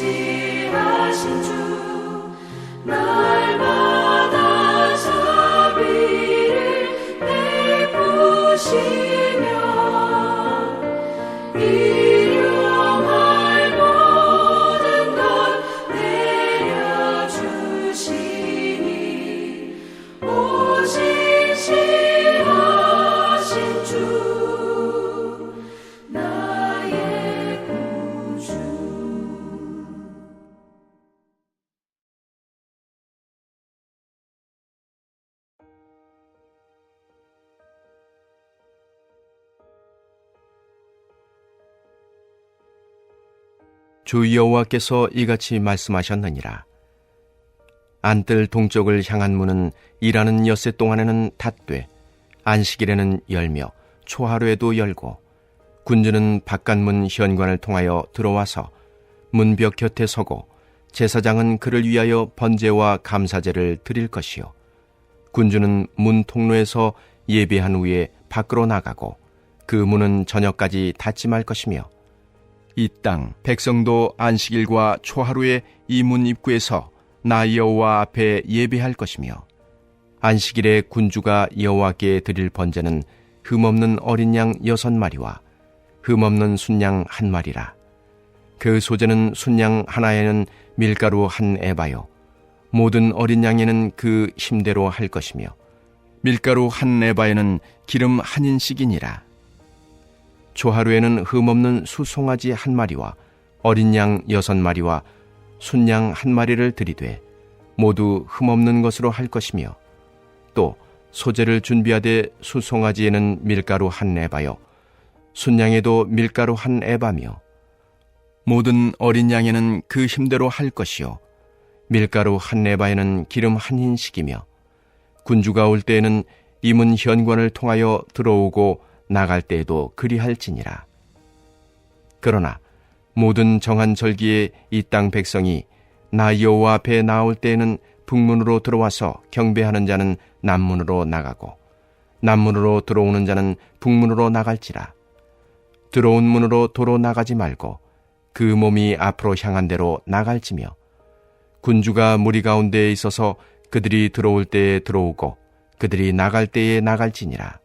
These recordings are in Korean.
진실하신 주 날마다 자비를 베푸시며 일용할 모든 것 내려주시니 오직 진실하신 주 나의 구주. 주 여호와께서 이같이 말씀하셨느니라. 안뜰 동쪽을 향한 문은 일하는 엿새 동안에는 닫되 안식일에는 열며 초하루에도 열고 군주는 바깥문 현관을 통하여 들어와서 문벽 곁에 서고 제사장은 그를 위하여 번제와 감사제를 드릴 것이요 군주는 문 통로에서 예배한 후에 밖으로 나가고 그 문은 저녁까지 닫지 말 것이며 이 땅 백성도 안식일과 초하루에 이 문 입구에서 나 여호와 앞에 예배할 것이며 안식일에 군주가 여호와께 드릴 번제는 흠없는 어린 양 6마리와 흠없는 순양 1마리라. 그 소재는 순양 하나에는 밀가루 1에바요 모든 어린 양에는 그 힘대로 할 것이며 밀가루 1에바에는 기름 1인씩이니라. 초하루에는 흠없는 수송아지 1마리와 어린 양 6마리와 순양 1마리를 드리되 모두 흠없는 것으로 할 것이며 또 소재를 준비하되 수송아지에는 밀가루 1에바요 순양에도 밀가루 1에바며 모든 어린 양에는 그 힘대로 할 것이요 밀가루 1에바에는 기름 1인씩이며 군주가 올 때에는 이 문 현관을 통하여 들어오고 나갈 때에도 그리할지니라. 그러나 모든 정한 절기에 이 땅 백성이 나 여호와 앞에 나올 때에는 북문으로 들어와서 경배하는 자는 남문으로 나가고 남문으로 들어오는 자는 북문으로 나갈지라. 들어온 문으로 도로 나가지 말고 그 몸이 앞으로 향한 대로 나갈지며 군주가 무리 가운데에 있어서 그들이 들어올 때에 들어오고 그들이 나갈 때에 나갈지니라.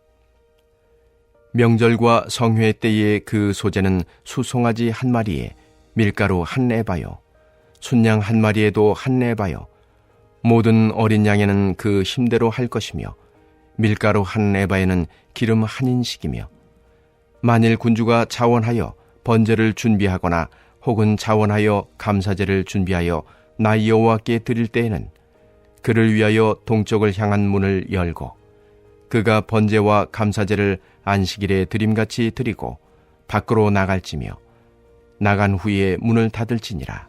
명절과 성회 때의 그 소재는 수송아지 1마리에 밀가루 1에바요 순양 1마리에도 1에바요 모든 어린 양에는 그 힘대로 할 것이며 밀가루 1에바에는 기름 1인씩이며 만일 군주가 자원하여 번제를 준비하거나 혹은 자원하여 감사제를 준비하여 나 여호와께 드릴 때에는 그를 위하여 동쪽을 향한 문을 열고 그가 번제와 감사제를 안식일에 드림같이 드리고 밖으로 나갈지며 나간 후에 문을 닫을지니라.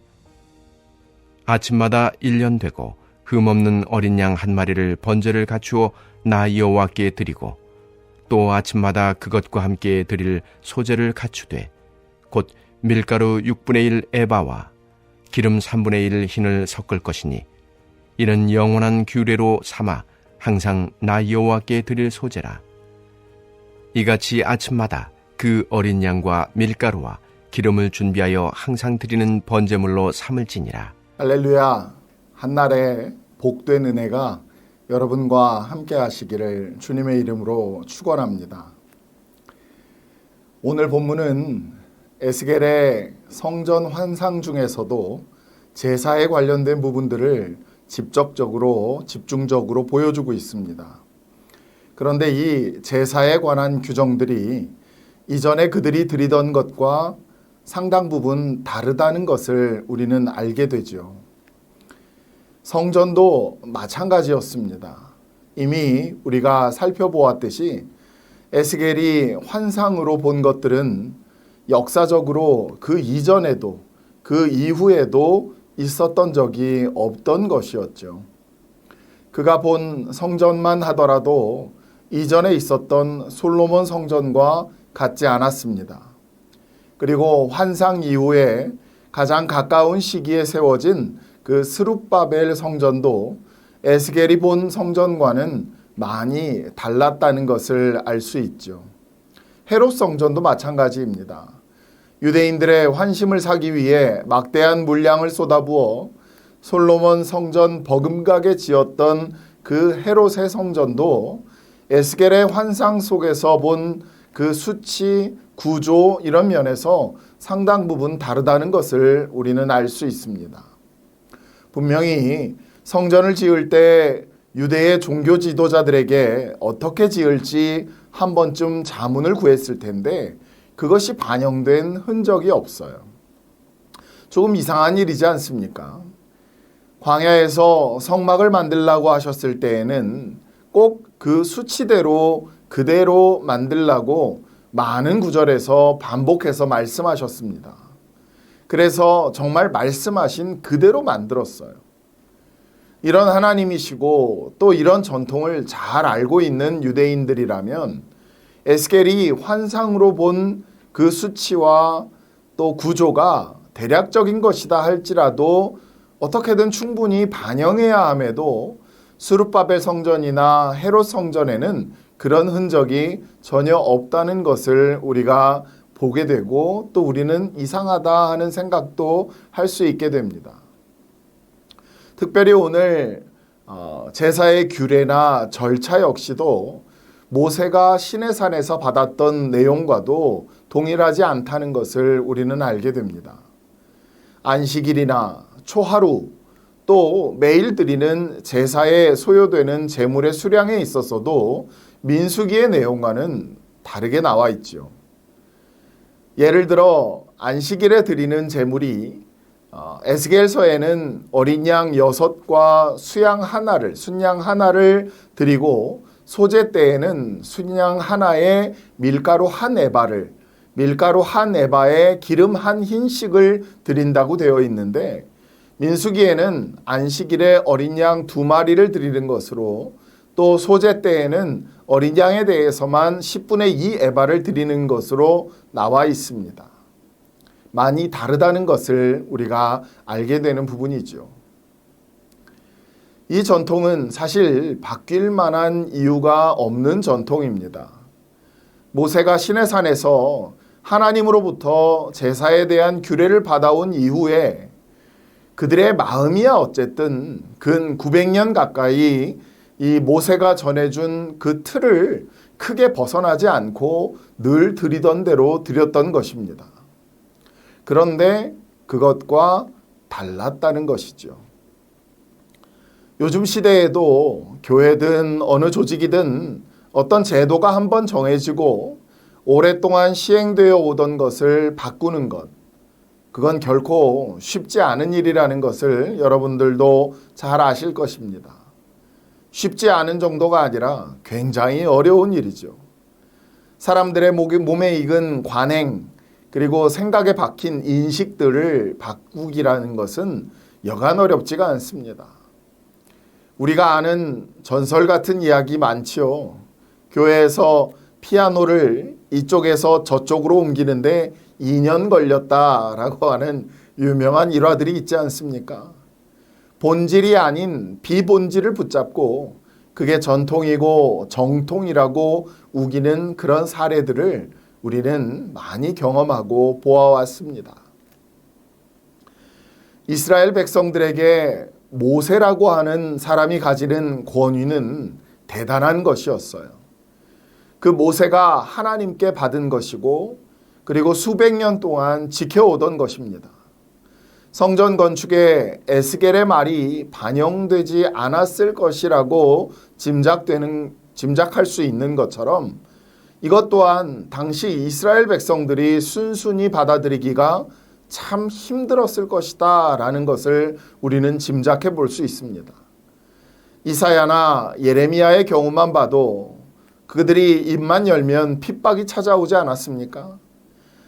아침마다 1년 되고 흠없는 어린 양 1마리를 번제를 갖추어 나 여호와께 드리고 또 아침마다 그것과 함께 드릴 소제를 갖추되 곧 밀가루 6분의 1 에바와 기름 3분의 1 흰을 섞을 것이니 이는 영원한 규례로 삼아 항상 나 여호와께 드릴 소제라. 이같이 아침마다 그 어린 양과 밀가루와 기름을 준비하여 항상 드리는 번제물로 삼을지니라. 할렐루야. 한날에 복된 은혜가 여러분과 함께 하시기를 주님의 이름으로 축원합니다. 오늘 본문은 에스겔의 성전 환상 중에서도 제사에 관련된 부분들을 직접적으로 집중적으로 보여주고 있습니다. 그런데 이 제사에 관한 규정들이 이전에 그들이 드리던 것과 상당 부분 다르다는 것을 우리는 알게 되죠. 성전도 마찬가지였습니다. 이미 우리가 살펴보았듯이 에스겔이 환상으로 본 것들은 역사적으로 그 이전에도 그 이후에도 있었던 적이 없던 것이었죠. 그가 본 성전만 하더라도 이전에 있었던 솔로몬 성전과 같지 않았습니다. 그리고 환상 이후에 가장 가까운 시기에 세워진 그 스룹바벨 성전도 에스겔이 본 성전과는 많이 달랐다는 것을 알 수 있죠. 헤롯 성전도 마찬가지입니다. 유대인들의 환심을 사기 위해 막대한 물량을 쏟아부어 솔로몬 성전 버금가게 지었던 그 헤롯의 성전도 에스겔의 환상 속에서 본 그 수치, 구조 이런 면에서 상당 부분 다르다는 것을 우리는 알 수 있습니다. 분명히 성전을 지을 때 유대의 종교 지도자들에게 어떻게 지을지 한 번쯤 자문을 구했을 텐데 그것이 반영된 흔적이 없어요. 조금 이상한 일이지 않습니까? 광야에서 성막을 만들라고 하셨을 때에는 꼭 그 수치대로 그대로 만들라고 많은 구절에서 반복해서 말씀하셨습니다. 그래서 정말 말씀하신 그대로 만들었어요. 이런 하나님이시고 또 이런 전통을 잘 알고 있는 유대인들이라면 에스겔이 환상으로 본 그 수치와 또 구조가 대략적인 것이다 할지라도 어떻게든 충분히 반영해야 함에도 스룹바벨 성전이나 헤롯 성전에는 그런 흔적이 전혀 없다는 것을 우리가 보게 되고 또 우리는 이상하다 하는 생각도 할 수 있게 됩니다. 특별히 오늘 제사의 규례나 절차 역시도 모세가 시내산에서 받았던 내용과도 동일하지 않다는 것을 우리는 알게 됩니다. 안식일이나 초하루 또 매일 드리는 제사에 소요되는 제물의 수량에 있어서도 민수기의 내용과는 다르게 나와 있죠. 예를 들어 안식일에 드리는 제물이 에스겔서에는 어린 양 6과 순양 하나를 드리고 소제 때에는 순양 하나에 밀가루 한 에바에 기름 한 흰씩을 드린다고 되어 있는데 민수기에는 안식일에 어린 양 2마리를 드리는 것으로 또 소제 때에는 어린 양에 대해서만 10분의 2 에바를 드리는 것으로 나와 있습니다. 많이 다르다는 것을 우리가 알게 되는 부분이죠. 이 전통은 사실 바뀔 만한 이유가 없는 전통입니다. 모세가 시내산에서 하나님으로부터 제사에 대한 규례를 받아온 이후에 그들의 마음이야 어쨌든 근 900년 가까이 이 모세가 전해준 그 틀을 크게 벗어나지 않고 늘 드리던 대로 드렸던 것입니다. 그런데 그것과 달랐다는 것이죠. 요즘 시대에도 교회든 어느 조직이든 어떤 제도가 한번 정해지고 오랫동안 시행되어 오던 것을 바꾸는 것, 그건 결코 쉽지 않은 일이라는 것을 여러분들도 잘 아실 것입니다. 쉽지 않은 정도가 아니라 굉장히 어려운 일이죠. 사람들의 몸에 익은 관행 그리고 생각에 박힌 인식들을 바꾸기라는 것은 여간 어렵지가 않습니다. 우리가 아는 전설 같은 이야기 많지요. 교회에서 피아노를 이쪽에서 저쪽으로 옮기는데 2년 걸렸다라고 하는 유명한 일화들이 있지 않습니까? 본질이 아닌 비본질을 붙잡고 그게 전통이고 정통이라고 우기는 그런 사례들을 우리는 많이 경험하고 보아왔습니다. 이스라엘 백성들에게 모세라고 하는 사람이 가지는 권위는 대단한 것이었어요. 그 모세가 하나님께 받은 것이고 그리고 수백 년 동안 지켜오던 것입니다. 성전 건축에 에스겔의 말이 반영되지 않았을 것이라고 짐작할 수 있는 것처럼 이것 또한 당시 이스라엘 백성들이 순순히 받아들이기가 참 힘들었을 것이다 라는 것을 우리는 짐작해 볼 수 있습니다. 이사야나 예레미야의 경우만 봐도 그들이 입만 열면 핍박이 찾아오지 않았습니까?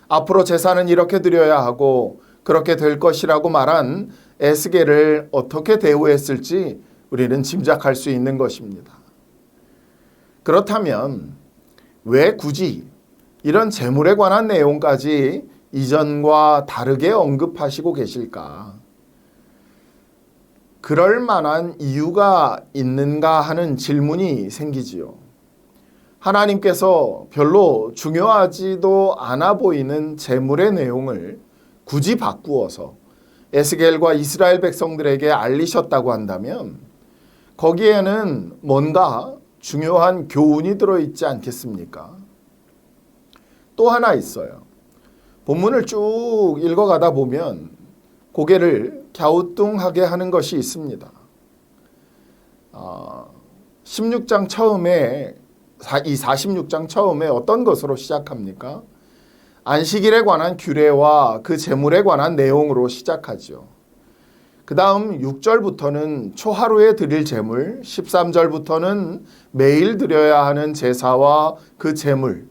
앞으로 제사는 이렇게 드려야 하고 그렇게 될 것이라고 말한 에스겔을 어떻게 대우했을지 우리는 짐작할 수 있는 것입니다. 그렇다면 왜 굳이 이런 제물에 관한 내용까지 이전과 다르게 언급하시고 계실까? 그럴 만한 이유가 있는가 하는 질문이 생기지요. 하나님께서 별로 중요하지도 않아 보이는 재물의 내용을 굳이 바꾸어서 에스겔과 이스라엘 백성들에게 알리셨다고 한다면 거기에는 뭔가 중요한 교훈이 들어있지 않겠습니까? 또 하나 있어요. 본문을 쭉 읽어가다 보면 고개를 갸우뚱하게 하는 것이 있습니다. 16장 처음에 이 46장 처음에 어떤 것으로 시작합니까? 안식일에 관한 규례와 그 제물에 관한 내용으로 시작하죠. 그 다음 6절부터는 초하루에 드릴 제물, 13절부터는 매일 드려야 하는 제사와 그 제물,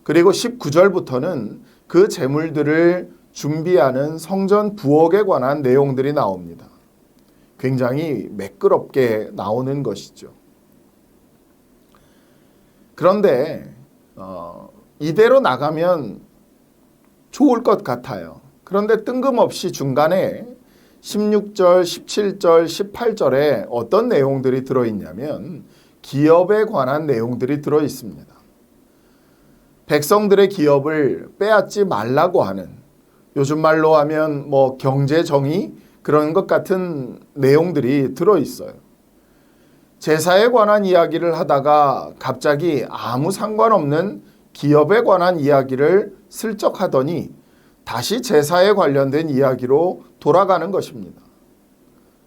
그리고 19절부터는 그 제물들을 준비하는 성전 부엌에 관한 내용들이 나옵니다. 굉장히 매끄럽게 나오는 것이죠. 그런데 이대로 나가면 좋을 것 같아요. 그런데 뜬금없이 중간에 16절, 17절, 18절에 어떤 내용들이 들어있냐면 기업에 관한 내용들이 들어있습니다. 백성들의 기업을 빼앗지 말라고 하는, 요즘 말로 하면 경제정의 그런 것 같은 내용들이 들어있어요. 제사에 관한 이야기를 하다가 갑자기 아무 상관없는 기업에 관한 이야기를 슬쩍 하더니 다시 제사에 관련된 이야기로 돌아가는 것입니다.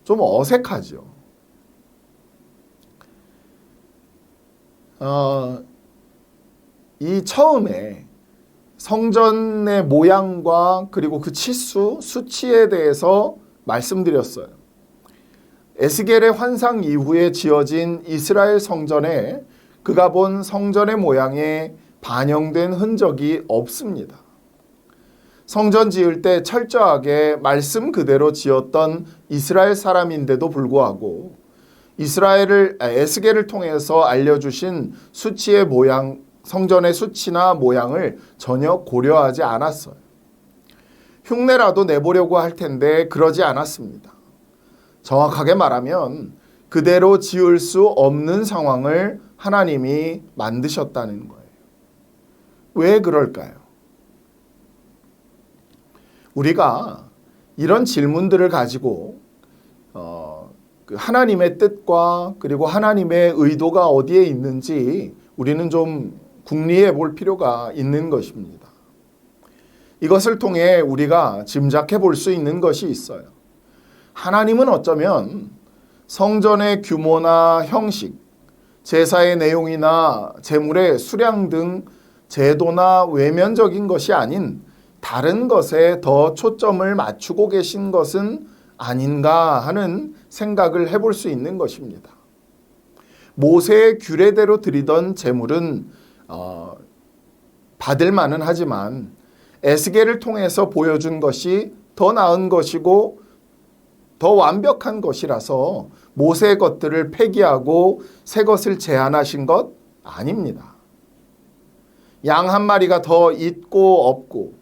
좀 어색하죠. 이 처음에 성전의 모양과 그리고 그 치수, 수치에 대해서 말씀드렸어요. 에스겔의 환상 이후에 지어진 이스라엘 성전에 그가 본 성전의 모양에 반영된 흔적이 없습니다. 성전 지을 때 철저하게 말씀 그대로 지었던 이스라엘 사람인데도 불구하고 에스겔을 통해서 알려주신 수치의 모양, 성전의 수치나 모양을 전혀 고려하지 않았어요. 흉내라도 내보려고 할 텐데 그러지 않았습니다. 정확하게 말하면 그대로 지을 수 없는 상황을 하나님이 만드셨다는 거예요. 왜 그럴까요? 우리가 이런 질문들을 가지고 그 하나님의 뜻과 그리고 하나님의 의도가 어디에 있는지 우리는 좀 궁리해 볼 필요가 있는 것입니다. 이것을 통해 우리가 짐작해 볼 수 있는 것이 있어요. 하나님은 어쩌면 성전의 규모나 형식, 제사의 내용이나 제물의 수량 등 제도나 외면적인 것이 아닌 다른 것에 더 초점을 맞추고 계신 것은 아닌가 하는 생각을 해볼 수 있는 것입니다. 모세의 규례대로 드리던 제물은 받을 만은 하지만 에스겔을 통해서 보여준 것이 더 나은 것이고 더 완벽한 것이라서 모세의 것들을 폐기하고 새 것을 제안하신 것 아닙니다. 양 한 마리가 더 있고 없고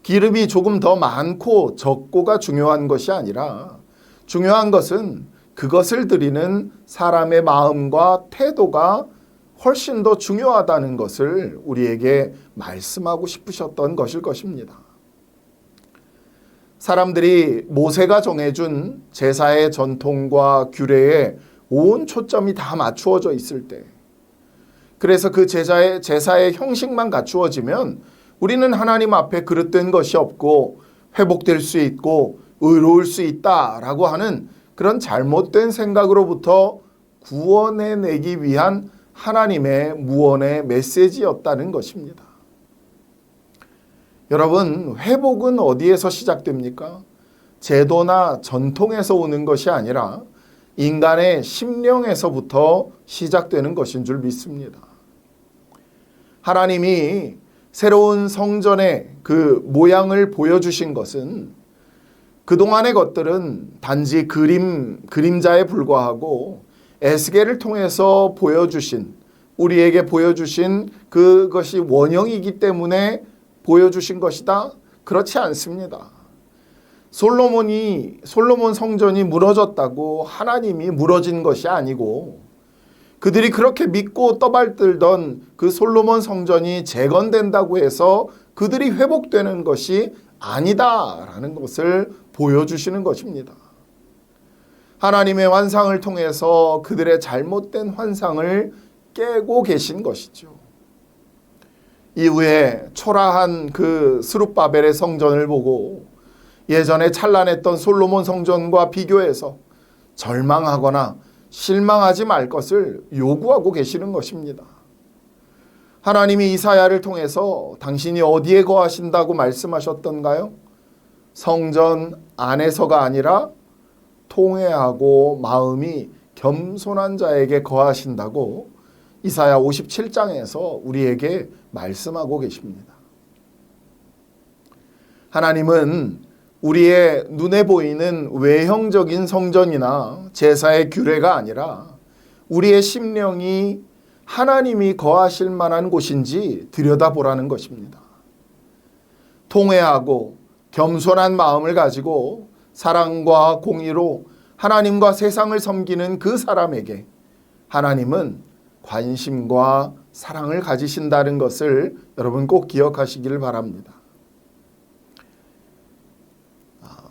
기름이 조금 더 많고 적고가 중요한 것이 아니라 중요한 것은 그것을 드리는 사람의 마음과 태도가 훨씬 더 중요하다는 것을 우리에게 말씀하고 싶으셨던 것일 것입니다. 사람들이 모세가 정해준 제사의 전통과 규례에 온 초점이 다 맞추어져 있을 때, 그래서 그 제사의 형식만 갖추어지면 우리는 하나님 앞에 그릇된 것이 없고 회복될 수 있고 의로울 수 있다라고 하는 그런 잘못된 생각으로부터 구원해내기 위한 하나님의 무언의 메시지였다는 것입니다. 여러분, 회복은 어디에서 시작됩니까? 제도나 전통에서 오는 것이 아니라 인간의 심령에서부터 시작되는 것인 줄 믿습니다. 하나님이 새로운 성전의 그 모양을 보여주신 것은 그동안의 것들은 단지 그림자에 불과하고 에스겔을 통해서 우리에게 보여주신 그것이 원형이기 때문에 보여주신 것이다? 그렇지 않습니다. 솔로몬 성전이 무너졌다고 하나님이 무너진 것이 아니고 그들이 그렇게 믿고 떠발들던 그 솔로몬 성전이 재건된다고 해서 그들이 회복되는 것이 아니다라는 것을 보여주시는 것입니다. 하나님의 환상을 통해서 그들의 잘못된 환상을 깨고 계신 것이죠. 이후에 초라한 그 스룹바벨의 성전을 보고 예전에 찬란했던 솔로몬 성전과 비교해서 절망하거나 실망하지 말 것을 요구하고 계시는 것입니다. 하나님이 이사야를 통해서 당신이 어디에 거하신다고 말씀하셨던가요? 성전 안에서가 아니라 통회하고 마음이 겸손한 자에게 거하신다고 이사야 57장에서 우리에게 말씀하고 계십니다. 하나님은 우리의 눈에 보이는 외형적인 성전이나 제사의 규례가 아니라 우리의 심령이 하나님이 거하실 만한 곳인지 들여다보라는 것입니다. 통회하고 겸손한 마음을 가지고 사랑과 공의로 하나님과 세상을 섬기는 그 사람에게 하나님은 관심과 사랑을 가지신다는 것을 여러분 꼭 기억하시기를 바랍니다.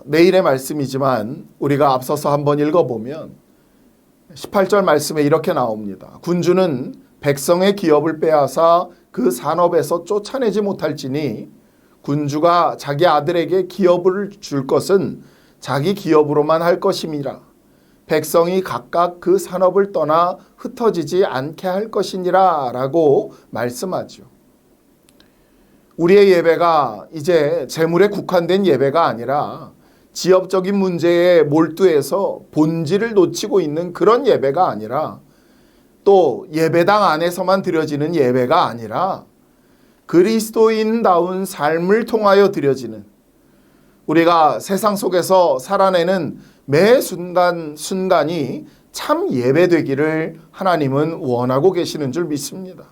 내일의 말씀이지만 우리가 앞서서 한번 읽어보면 18절 말씀에 이렇게 나옵니다. 군주는 백성의 기업을 빼앗아 그 산업에서 쫓아내지 못할지니 군주가 자기 아들에게 기업을 줄 것은 자기 기업으로만 할 것임이라. 백성이 각각 그 산업을 떠나 흩어지지 않게 할 것이니라 라고 말씀하죠. 우리의 예배가 이제 재물에 국한된 예배가 아니라 지역적인 문제에 몰두해서 본질을 놓치고 있는 그런 예배가 아니라 또 예배당 안에서만 드려지는 예배가 아니라 그리스도인다운 삶을 통하여 드려지는 우리가 세상 속에서 살아내는 매 순간순간이 참 예배되기를 하나님은 원하고 계시는 줄 믿습니다.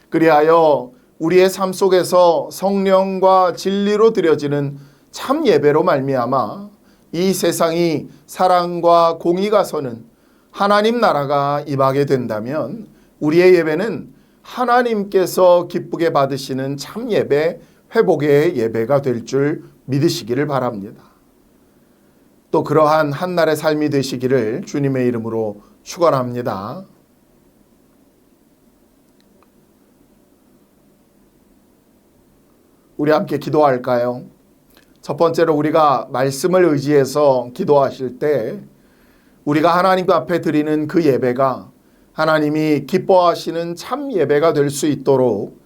그리하여 우리의 삶 속에서 성령과 진리로 드려지는 참 예배로 말미암아 이 세상이 사랑과 공의가 서는 하나님 나라가 임하게 된다면 우리의 예배는 하나님께서 기쁘게 받으시는 참 예배, 회복의 예배가 될 줄 믿으시기를 바랍니다. 또 그러한 한날의 삶이 되시기를 주님의 이름으로 축원합니다. 우리 함께 기도할까요? 첫 번째로 우리가 말씀을 의지해서 기도하실 때 우리가 하나님 앞에 드리는 그 예배가 하나님이 기뻐하시는 참 예배가 될 수 있도록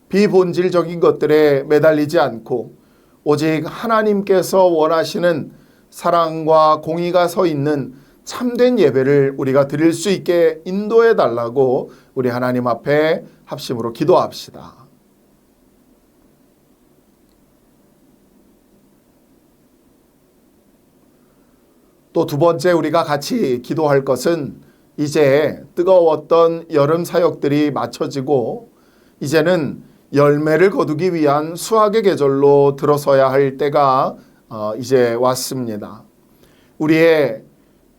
비본질적인 것들에 매달리지 않고 오직 하나님께서 원하시는 사랑과 공의가 서 있는 참된 예배를 우리가 드릴 수 있게 인도해 달라고 우리 하나님 앞에 합심으로 기도합시다. 또 두 번째 우리가 같이 기도할 것은 이제 뜨거웠던 여름 사역들이 마쳐지고 이제는 열매를 거두기 위한 수확의 계절로 들어서야 할 때가 이제 왔습니다. 우리의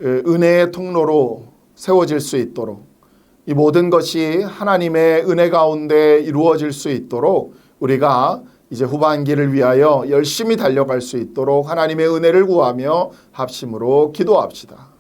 은혜의 통로로 세워질 수 있도록 이 모든 것이 하나님의 은혜 가운데 이루어질 수 있도록 우리가 이제 후반기를 위하여 열심히 달려갈 수 있도록 하나님의 은혜를 구하며 합심으로 기도합시다.